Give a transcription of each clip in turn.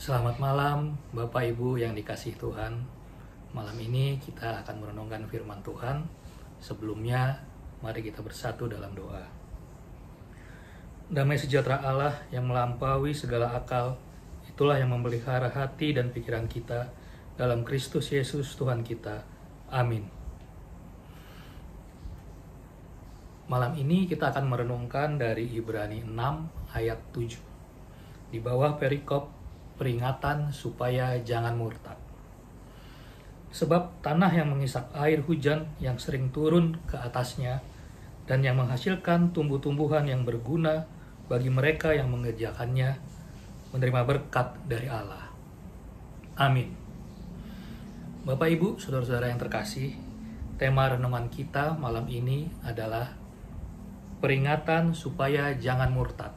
Selamat malam Bapak Ibu yang dikasihi Tuhan. Malam ini kita akan merenungkan firman Tuhan. Sebelumnya mari kita bersatu dalam doa. Damai sejahtera Allah yang melampaui segala akal, itulah yang memelihara hati dan pikiran kita dalam Kristus Yesus Tuhan kita. Amin. Malam ini kita akan merenungkan dari Ibrani 6 ayat 7. Di bawah perikop peringatan supaya jangan murtad. Sebab tanah yang mengisap air hujan yang sering turun ke atasnya dan yang menghasilkan tumbuh-tumbuhan yang berguna bagi mereka yang mengerjakannya menerima berkat dari Allah. Amin. Bapak Ibu, saudara-saudara yang terkasih, tema renungan kita malam ini adalah peringatan supaya jangan murtad.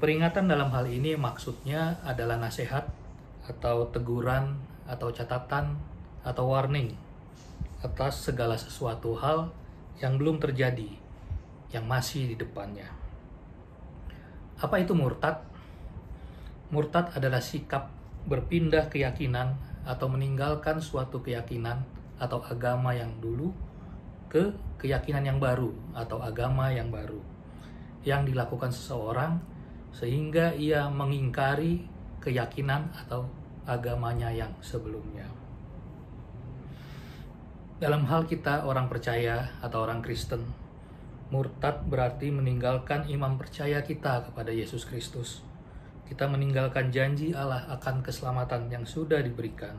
Peringatan dalam hal ini maksudnya adalah nasihat atau teguran atau catatan atau warning atas segala sesuatu hal yang belum terjadi, yang masih di depannya. Apa itu murtad? Murtad adalah sikap berpindah keyakinan atau meninggalkan suatu keyakinan atau agama yang dulu ke keyakinan yang baru atau agama yang baru yang dilakukan seseorang sehingga ia mengingkari keyakinan atau agamanya yang sebelumnya. Dalam hal kita orang percaya atau orang Kristen, murtad berarti meninggalkan iman percaya kita kepada Yesus Kristus. Kita meninggalkan janji Allah akan keselamatan yang sudah diberikan.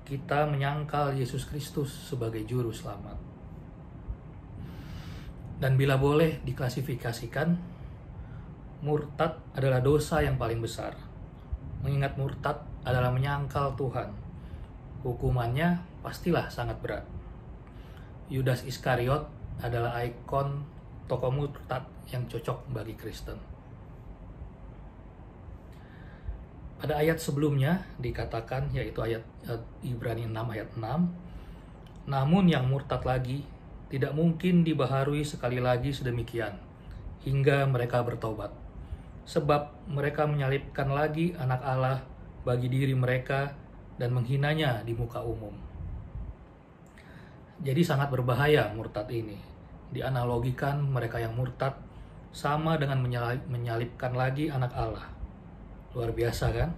Kita menyangkal Yesus Kristus sebagai juru selamat. Dan bila boleh diklasifikasikan, murtad adalah dosa yang paling besar. Mengingat murtad adalah menyangkal Tuhan. Hukumannya pastilah sangat berat. Yudas Iskariot adalah ikon tokoh murtad yang cocok bagi Kristen. Pada ayat sebelumnya dikatakan, yaitu ayat Ibrani 6 ayat 6, namun yang murtad lagi tidak mungkin dibaharui sekali lagi sedemikian, hingga mereka bertobat. Sebab mereka menyalibkan lagi anak Allah bagi diri mereka dan menghinanya di muka umum. Jadi sangat berbahaya murtad ini. Dianalogikan mereka yang murtad sama dengan menyalibkan lagi anak Allah. Luar biasa kan?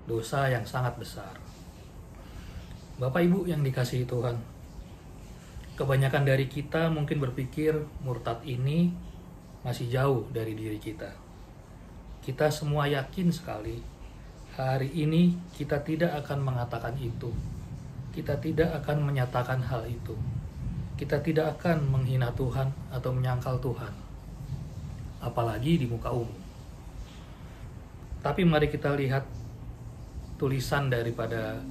Dosa yang sangat besar. Bapak Ibu yang dikasihi Tuhan, kebanyakan dari kita mungkin berpikir murtad ini masih jauh dari diri kita. Kita semua yakin sekali hari ini kita tidak akan mengatakan itu. Kita tidak akan menyatakan hal itu. Kita tidak akan menghina Tuhan atau menyangkal Tuhan, apalagi di muka umum. Tapi mari kita lihat tulisan daripada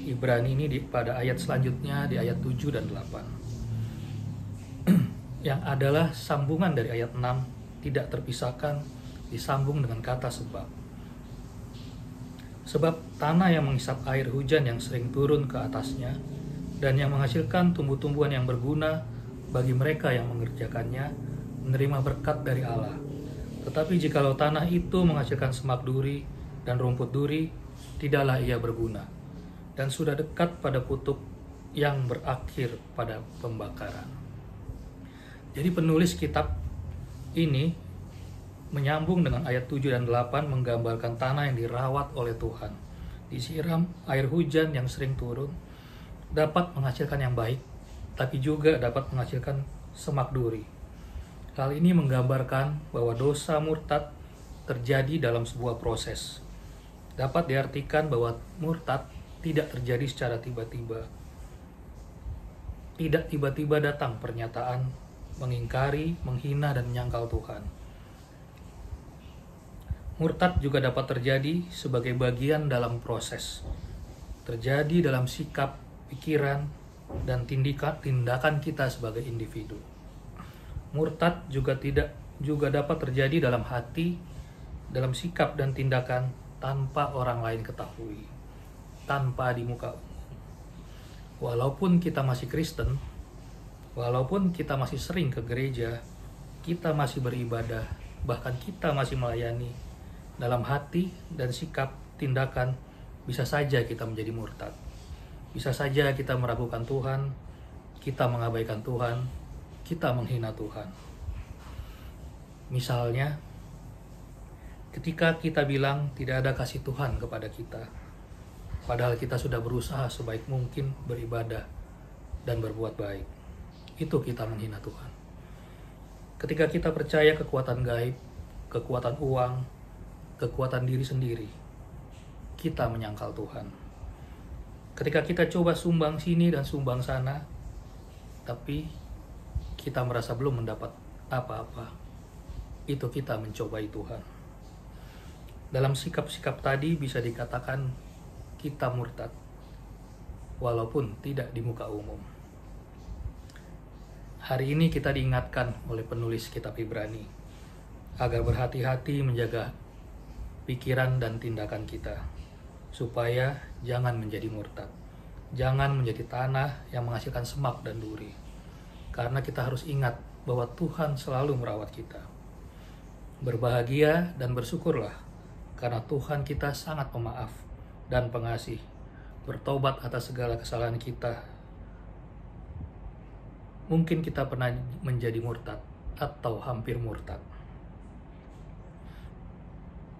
Ibrani ini pada ayat selanjutnya, di ayat 7 dan 8. Yang adalah sambungan dari ayat 6, tidak terpisahkan, disambung dengan kata sebab. Sebab tanah yang mengisap air hujan yang sering turun ke atasnya dan yang menghasilkan tumbuh-tumbuhan yang berguna bagi mereka yang mengerjakannya menerima berkat dari Allah. Tetapi jikalau tanah itu menghasilkan semak duri dan rumput duri, tidaklah ia berguna dan sudah dekat pada kutuk yang berakhir pada pembakaran. Jadi penulis kitab ini menyambung dengan ayat 7 dan 8 menggambarkan tanah yang dirawat oleh Tuhan. Disiram air hujan yang sering turun, dapat menghasilkan yang baik, tapi juga dapat menghasilkan semak duri. Hal ini menggambarkan bahwa dosa murtad terjadi dalam sebuah proses. Dapat diartikan bahwa murtad tidak terjadi secara tiba-tiba. Tidak tiba-tiba datang pernyataan mengingkari, menghina, dan menyangkal Tuhan. Murtad juga dapat terjadi sebagai bagian dalam proses. Terjadi dalam sikap, pikiran, dan tindakan kita sebagai individu. Murtad juga dapat terjadi dalam hati, dalam sikap dan tindakan tanpa orang lain ketahui, tanpa di muka umum. Walaupun kita masih Kristen, walaupun kita masih sering ke gereja, kita masih beribadah, bahkan kita masih melayani, dalam hati dan sikap tindakan, bisa saja kita menjadi murtad. Bisa saja kita meragukan Tuhan, kita mengabaikan Tuhan, kita menghina Tuhan. Misalnya, ketika kita bilang tidak ada kasih Tuhan kepada kita, padahal kita sudah berusaha sebaik mungkin beribadah dan berbuat baik, itu kita menghina Tuhan. Ketika kita percaya kekuatan gaib, kekuatan uang, kekuatan diri sendiri, kita menyangkal Tuhan. Ketika kita coba sumbang sini dan sumbang sana, tapi kita merasa belum mendapat apa-apa, itu kita mencobai Tuhan. Dalam sikap-sikap tadi bisa dikatakan kita murtad, walaupun tidak di muka umum. Hari ini kita diingatkan oleh penulis kitab Ibrani agar berhati-hati menjaga pikiran dan tindakan kita, supaya jangan menjadi murtad, jangan menjadi tanah yang menghasilkan semak dan duri. Karena kita harus ingat bahwa Tuhan selalu merawat kita. Berbahagia dan bersyukurlah, karena Tuhan kita sangat pemaaf dan pengasih. Bertobat atas segala kesalahan kita. Mungkin kita pernah menjadi murtad atau hampir murtad.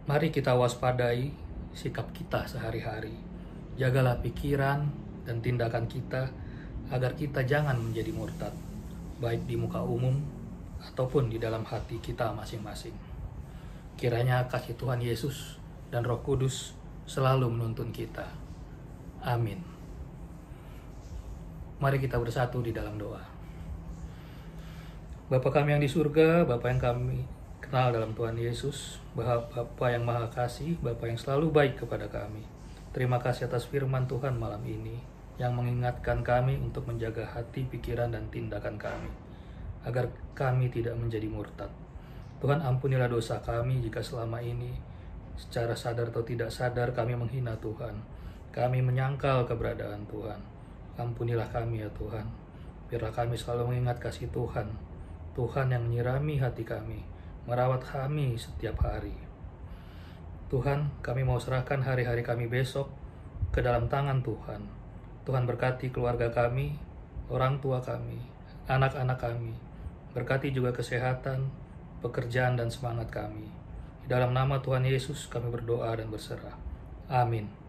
Mari kita waspadai sikap kita sehari-hari. Jagalah pikiran dan tindakan kita agar kita jangan menjadi murtad, baik di muka umum ataupun di dalam hati kita masing-masing. Kiranya kasih Tuhan Yesus dan Roh Kudus selalu menuntun kita. Amin. Mari kita bersatu di dalam doa. Bapa kami yang di surga, Bapa yang kami kenal dalam Tuhan Yesus, Bapa yang Maha Kasih, Bapa yang selalu baik kepada kami. Terima kasih atas firman Tuhan malam ini yang mengingatkan kami untuk menjaga hati, pikiran, dan tindakan kami, agar kami tidak menjadi murtad. Tuhan, ampunilah dosa kami jika selama ini secara sadar atau tidak sadar kami menghina Tuhan. Kami menyangkal keberadaan Tuhan. Ampunilah kami ya Tuhan. Biarlah kami selalu mengingat kasih Tuhan. Tuhan yang menyirami hati kami, merawat kami setiap hari. Tuhan, kami mau serahkan hari-hari kami besok ke dalam tangan Tuhan. Tuhan berkati keluarga kami, orang tua kami, anak-anak kami. Berkati juga kesehatan, pekerjaan, dan semangat kami. Di dalam nama Tuhan Yesus kami berdoa dan berserah. Amin.